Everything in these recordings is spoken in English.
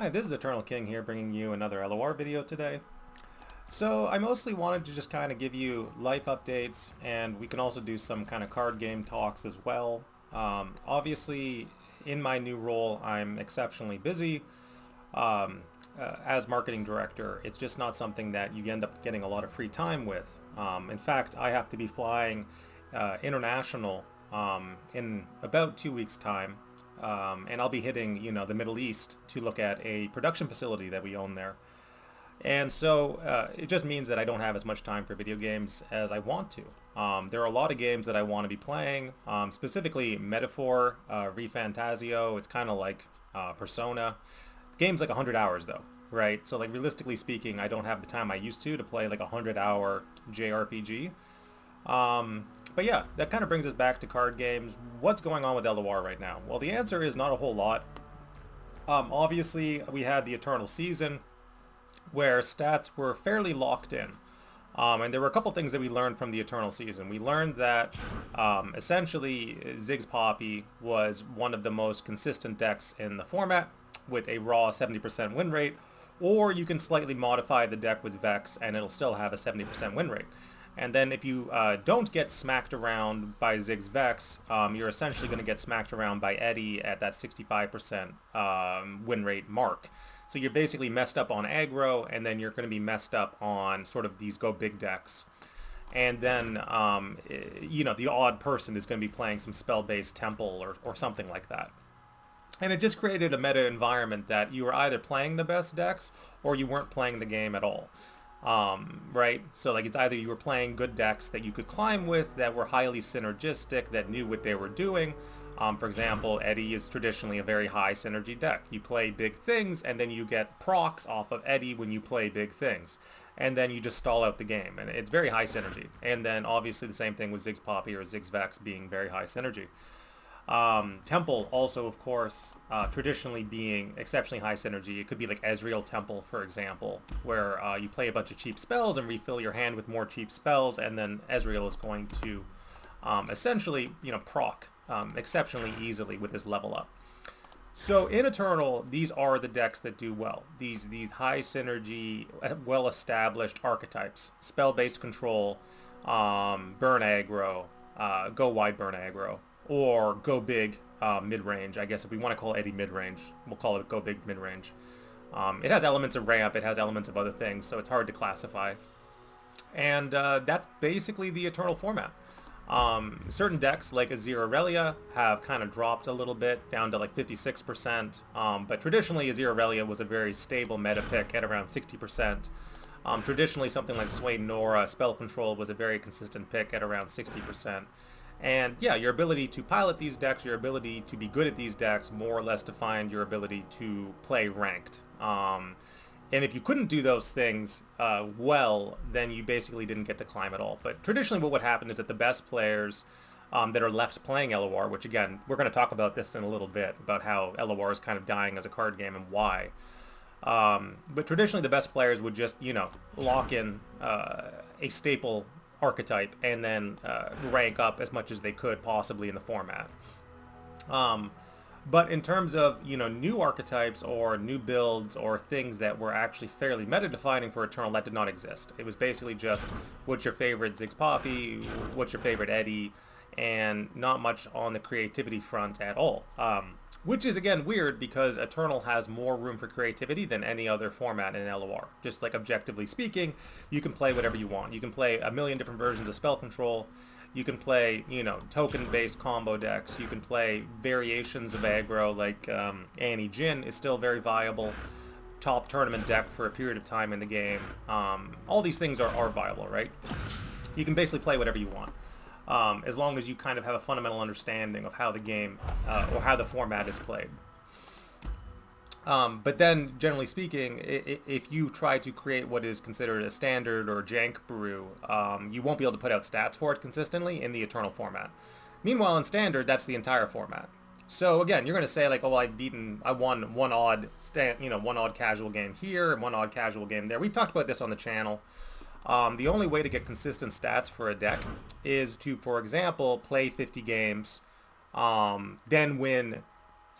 Hi, this is Eternal King here bringing you another LOR video today. So I mostly wanted to just kind of give you life updates, and we can also do some kind of card game talks as well. Obviously, in my new role, I'm exceptionally busy. As marketing director, it's just not something that you end up getting a lot of free time with. In fact, I have to be flying international in about 2 weeks' time. And I'll be hitting, the Middle East to look at a production facility that we own there. And so it just means that I don't have as much time for video games as I want to. There are a lot of games that I want to be playing, specifically Metaphor, ReFantazio. It's kind of like Persona. The game's like 100 hours though, right? So like realistically speaking, I don't have the time I used to play like a 100-hour JRPG. But yeah, that kind of brings us back to card games. What's going on with LOR right now? Well, the answer is not a whole lot. Obviously, we had the Eternal Season, where stats were fairly locked in. And there were a couple things that we learned from the Eternal Season. We learned that essentially Ziggs Poppy was one of the most consistent decks in the format, with a raw 70% win rate, or you can slightly modify the deck with Vex and it'll still have a 70% win rate. And then if you don't get smacked around by Ziggs Vex, you're essentially going to get smacked around by Eddie at that 65% win rate mark. So you're basically messed up on aggro, and then you're going to be messed up on sort of these go big decks. And then, the odd person is going to be playing some spell-based temple or something like that. And it just created a meta environment that you were either playing the best decks or you weren't playing the game at all. Right? So like it's either you were playing good decks that you could climb with that were highly synergistic, that knew what they were doing. For example, Eddie is traditionally a very high synergy deck. You play big things and then you get procs off of Eddie when you play big things. And then you just stall out the game. And it's very high synergy. And then obviously the same thing with Ziggs Poppy or Ziggs Vex being very high synergy. Temple also, of course, traditionally being exceptionally high synergy. It could be like Ezreal Temple, for example, where you play a bunch of cheap spells and refill your hand with more cheap spells, and then Ezreal is going to essentially, proc exceptionally easily with his level up. So in Eternal, these are the decks that do well. These high synergy, well-established archetypes: spell-based control, burn aggro, go wide burn aggro, or go big mid-range. I guess if we want to call Eddie mid-range, we'll call it go big mid-range. It has elements of ramp, it has elements of other things, so it's hard to classify. And that's basically the Eternal format. Certain decks like Azir Aurelia have kind of dropped a little bit, down to like 56%, but traditionally Azir Aurelia was a very stable meta pick at around 60%. Traditionally something like Swain Nora, Spell Control, was a very consistent pick at around 60%. And yeah, your ability to pilot these decks, your ability to be good at these decks, more or less defined your ability to play ranked. And if you couldn't do those things well, then you basically didn't get to climb at all. But traditionally what would happen is that the best players that are left playing LOR, which again, we're going to talk about this in a little bit, about how LOR is kind of dying as a card game and why. But traditionally the best players would just, lock in a staple archetype and then rank up as much as they could possibly in the format. But in terms of, new archetypes or new builds or things that were actually fairly meta-defining for Eternal, that did not exist. It was basically just, what's your favorite Ziggs Poppy, what's your favorite Eddie, and not much on the creativity front at all. Which is, again, weird because Eternal has more room for creativity than any other format in LOR. Just like objectively speaking, you can play whatever you want. You can play a million different versions of Spell Control. You can play, token-based combo decks. You can play variations of aggro, like Annie Jin is still very viable. Top tournament deck for a period of time in the game. All these things are viable, right? You can basically play whatever you want. As long as you kind of have a fundamental understanding of how the game or how the format is played. But then, generally speaking, if you try to create what is considered a standard or jank brew, you won't be able to put out stats for it consistently in the Eternal format. Meanwhile, in standard, that's the entire format. So again, you're going to say like, oh, I won one odd casual game here and one odd casual game there. We've talked about this on the channel. The only way to get consistent stats for a deck is to, for example, play 50 games, then win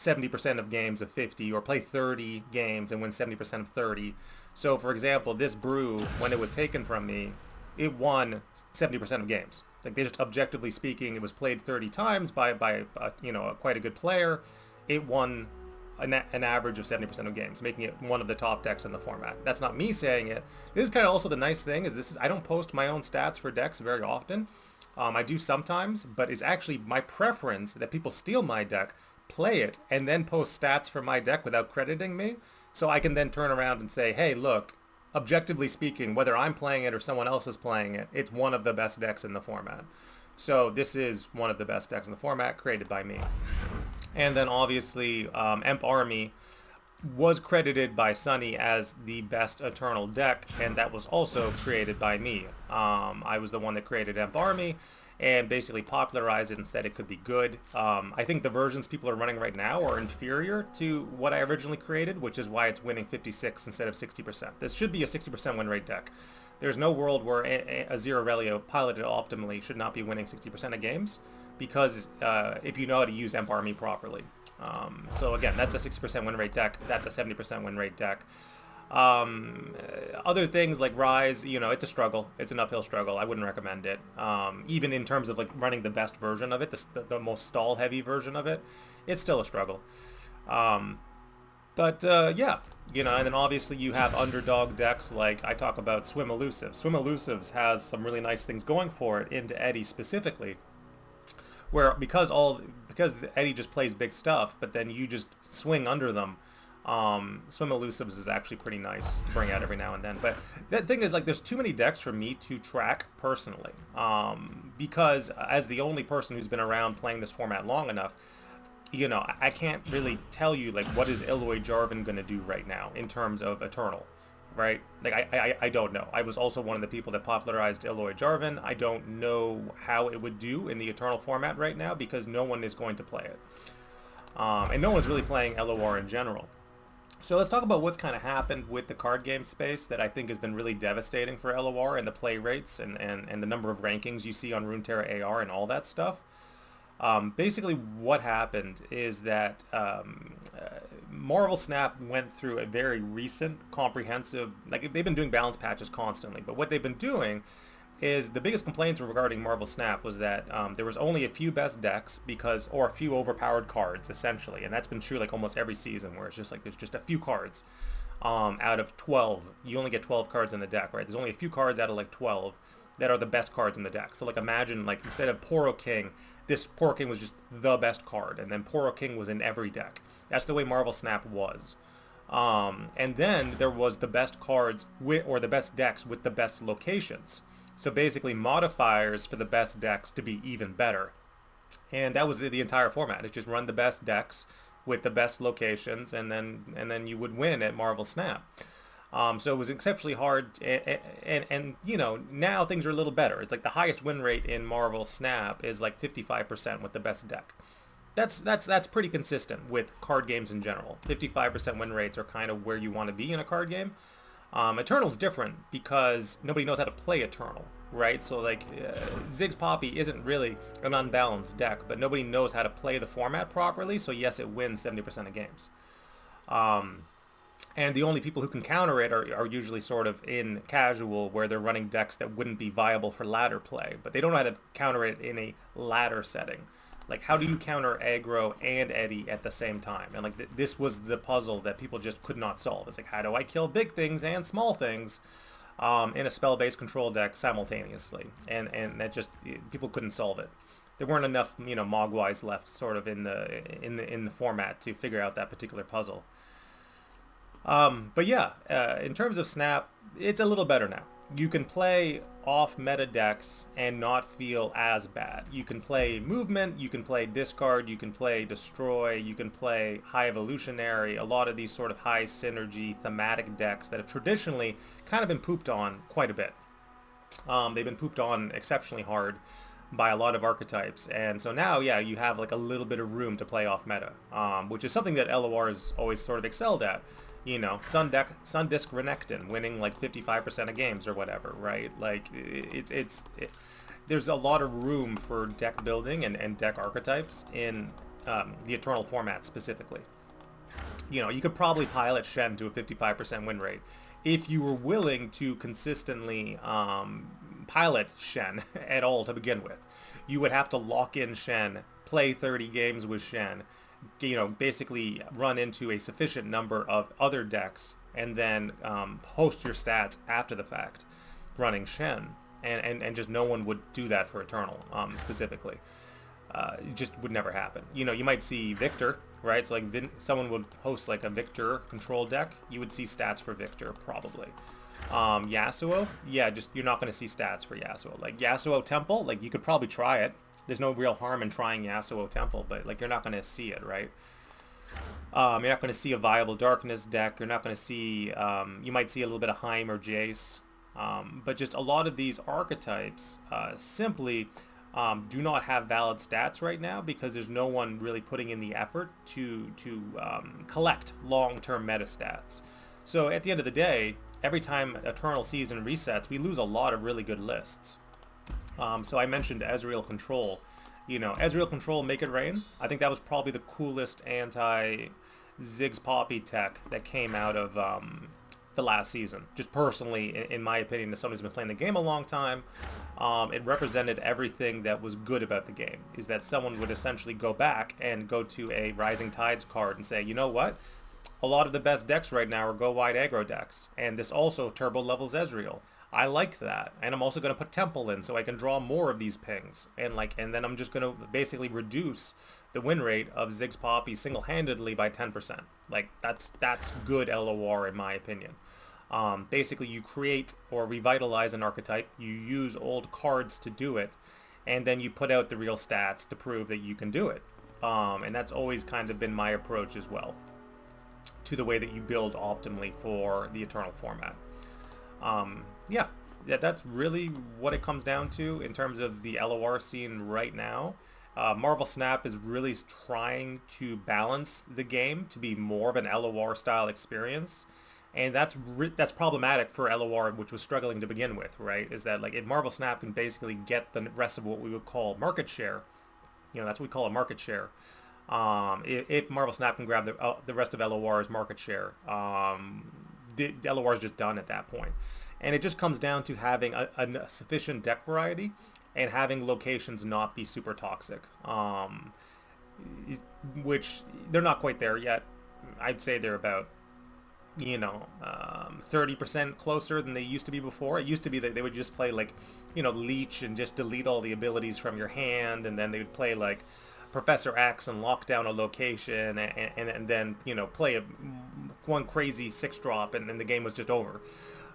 70% of games of 50, or play 30 games and win 70% of 30. So for example, this brew, when it was taken from me, it won 70% of games. Like, they just, objectively speaking, it was played 30 times by quite a good player. It won an average of 70% of games, making it one of the top decks in the format. That's not me saying it. This is kind of also the nice thing, is I don't post my own stats for decks very often. I do sometimes, but it's actually my preference that people steal my deck, play it, and then post stats for my deck without crediting me, so I can then turn around and say, hey, look, objectively speaking, whether I'm playing it or someone else is playing it, it's one of the best decks in the format. So this is one of the best decks in the format, created by me. And then obviously, Emp Army was credited by Sunny as the best Eternal deck, and that was also created by me. I was the one that created Emp Army and basically popularized it and said it could be good. I think the versions people are running right now are inferior to what I originally created, which is why it's winning 56 instead of 60%. This should be a 60% win rate deck. There's no world where a Zero Relio piloted optimally should not be winning 60% of games, because if you know how to use Emp Army properly. So again, that's a 60% win rate deck. That's a 70% win rate deck. Other things like Rise, it's a struggle. It's an uphill struggle. I wouldn't recommend it. Even in terms of like running the best version of it, the most stall heavy version of it, it's still a struggle. Yeah, and then obviously you have underdog decks like I talk about Swim Elusives. Swim Elusives has some really nice things going for it into Eddie specifically, where because Eddie just plays big stuff, but then you just swing under them. Swim Elusives is actually pretty nice to bring out every now and then. But the thing is, like, there's too many decks for me to track personally, because as the only person who's been around playing this format long enough, I can't really tell you, like, what is Eloy Jarvan going to do right now in terms of Eternal, right? Like, I don't know. I was also one of the people that popularized Eloy Jarvan. I don't know how it would do in the Eternal format right now, because no one is going to play it. And no one's really playing LOR in general. So let's talk about what's kind of happened with the card game space that I think has been really devastating for LOR, and the play rates and the number of rankings you see on Runeterra AR and all that stuff. Basically what happened is that Marvel Snap went through a very recent comprehensive, like, they've been doing balance patches constantly, but what they've been doing is, the biggest complaints regarding Marvel Snap was that there was only a few best decks or a few overpowered cards, essentially, and that's been true like almost every season, where it's just like there's just a few cards out of 12. You only get 12 cards in the deck, right? There's only a few cards out of like 12 that are the best cards in the deck. So like, imagine, like, instead of Poro King, this Poro King was just the best card, and then Poro King was in every deck. That's the way Marvel Snap was. And then there was the best cards or the best decks with the best locations. So basically modifiers for the best decks to be even better. And that was the entire format. It's just run the best decks with the best locations, and then you would win at Marvel Snap. So it was exceptionally hard, and now things are a little better. It's like the highest win rate in Marvel Snap is like 55% with the best deck. That's pretty consistent with card games in general. 55% win rates are kind of where you want to be in a card game. Eternal's different because nobody knows how to play Eternal, right? So like, Ziggs Poppy isn't really an unbalanced deck, but nobody knows how to play the format properly, so yes, it wins 70% of games. And the only people who can counter it are usually sort of in casual, where they're running decks that wouldn't be viable for ladder play, but they don't know how to counter it in a ladder setting. Like, how do you counter aggro and Eddie at the same time? And like, this was the puzzle that people just could not solve. It's like, how do I kill big things and small things in a spell-based control deck simultaneously? And that just, people couldn't solve it. There weren't enough, Mogwais left sort of in the format to figure out that particular puzzle. But yeah, in terms of Snap, it's a little better now. You can play off-meta decks and not feel as bad. You can play Movement, you can play Discard, you can play Destroy, you can play High Evolutionary, a lot of these sort of high synergy thematic decks that have traditionally kind of been pooped on quite a bit. They've been pooped on exceptionally hard by a lot of archetypes, and so now, yeah, you have like a little bit of room to play off-meta, which is something that LOR has always sort of excelled at. Sun Disc Renekton winning like 55% of games or whatever, right? Like, there's a lot of room for deck building and deck archetypes in the Eternal format specifically. You know, you could probably pilot Shen to a 55% win rate if you were willing to consistently pilot Shen at all to begin with. You would have to lock in Shen, play 30 games with Shen, you know, basically run into a sufficient number of other decks, and then host your stats after the fact running Shen. And just no one would do that for Eternal specifically. It just would never happen. You know, you might see Victor, right? So like someone would host like a Victor control deck. You would see stats for Victor probably. Yasuo, yeah, just you're not going to see stats for Yasuo. Like Yasuo Temple, like you could probably try it. There's no real harm in trying Yasuo Temple, but like you're not going to see it, right? You're not going to see a viable Darkness deck. You're not going to see, you might see a little bit of Heim or Jace. But just a lot of these archetypes simply do not have valid stats right now because there's no one really putting in the effort to collect long-term meta stats. So at the end of the day, every time Eternal season resets, we lose a lot of really good lists. So I mentioned Ezreal Control. You know, Ezreal Control, Make It Rain. I think that was probably the coolest anti-Ziggs Poppy tech that came out of the last season. Just personally, in my opinion, as someone who's been playing the game a long time, it represented everything that was good about the game. Is that someone would essentially go back and go to a Rising Tides card and say, you know what? A lot of the best decks right now are go wide aggro decks, and this also turbo levels Ezreal. I like that, and I'm also going to put Temple in so I can draw more of these pings, and then I'm just going to basically reduce the win rate of Ziggs Poppy single-handedly by 10%. Like that's good LOR in my opinion. Basically, you create or revitalize an archetype, you use old cards to do it, and then you put out the real stats to prove that you can do it. And that's always kind of been my approach as well to the way that you build optimally for the Eternal format. Yeah, that's really what it comes down to in terms of the LOR scene right now. Marvel Snap is really trying to balance the game to be more of an LOR style experience, and that's problematic for LOR, which was struggling to begin with, right? Is that like if Marvel Snap can basically get the rest of what we would call market share, you know, that's what we call a market share. If Marvel Snap can grab the rest of LOR's market share, the LOR is just done at that point. And it just comes down to having a sufficient deck variety and having locations not be super toxic, which they're not quite there yet. I'd say they're about, 30% closer than they used to be before. It used to be that they would just play like, Leech and just delete all the abilities from your hand, and then they would play like Professor X and lock down a location, and then play one crazy 6-drop, and then the game was just over.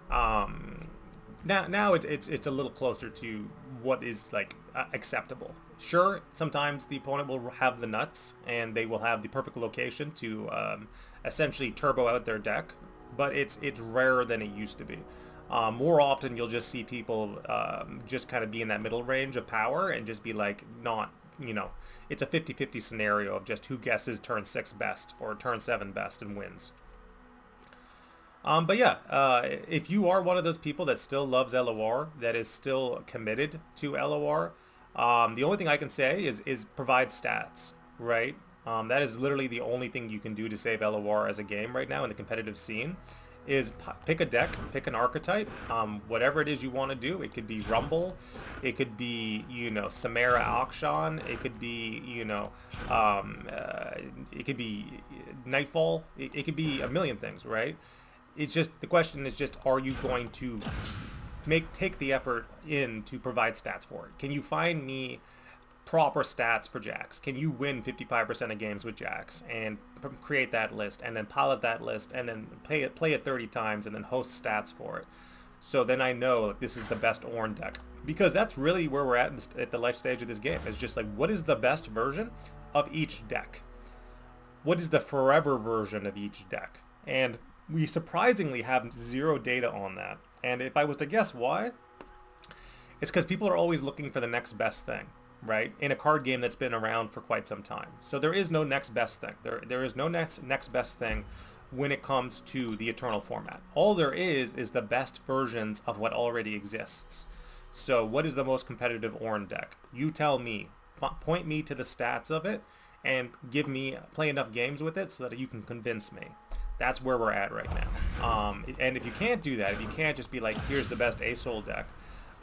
Now it's a little closer to what is like acceptable. Sure, sometimes the opponent will have the nuts and they will have the perfect location to essentially turbo out their deck, but it's rarer than it used to be. More often you'll just see people just kind of be in that middle range of power and just be like not, it's a 50-50 scenario of just who guesses turn 6 best or turn 7 best and wins. But yeah, if you are one of those people that still loves LOR, that is still committed to LOR, the only thing I can say is provide stats, right? That is literally the only thing you can do to save LOR as a game right now in the competitive scene, is pick a deck, pick an archetype, whatever it is you want to do. It could be Rumble, it could be, Samara Akshan, it could be, it could be Nightfall, it could be a million things, right? It's just, the question is just, are you going to take the effort in to provide stats for it? Can you find me proper stats for Jax? Can you win 55% of games with Jax and create that list and then pilot that list and then play it 30 times and then host stats for it? So then I know that this is the best Ornn deck, because that's really where we're at the life stage of this game. It's just like, what is the best version of each deck? What is the forever version of each deck? And we surprisingly have zero data on that. And if I was to guess why, it's because people are always looking for the next best thing, right? In a card game that's been around for quite some time. So there is no next best thing. There is no next best thing when it comes to the Eternal format. All there is the best versions of what already exists. So what is the most competitive Ornn deck? You tell me. Point me to the stats of it, and play enough games with it so that you can convince me. That's where we're at right now. And if you can't do that, if you can't just be like, here's the best ASOL deck,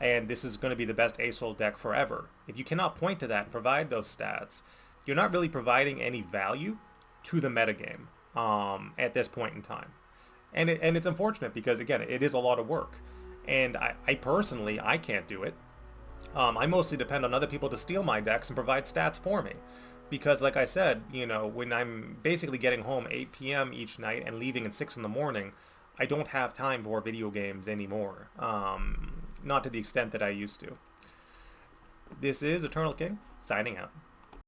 and this is going to be the best ASOL deck forever, if you cannot point to that and provide those stats, you're not really providing any value to the metagame at this point in time. And it's unfortunate because, again, it is a lot of work. And I personally, I can't do it. I mostly depend on other people to steal my decks and provide stats for me. Because like I said, you know, when I'm basically getting home 8 p.m. each night and leaving at 6 in the morning, I don't have time for video games anymore. Not to the extent that I used to. This is Eternal King, signing out.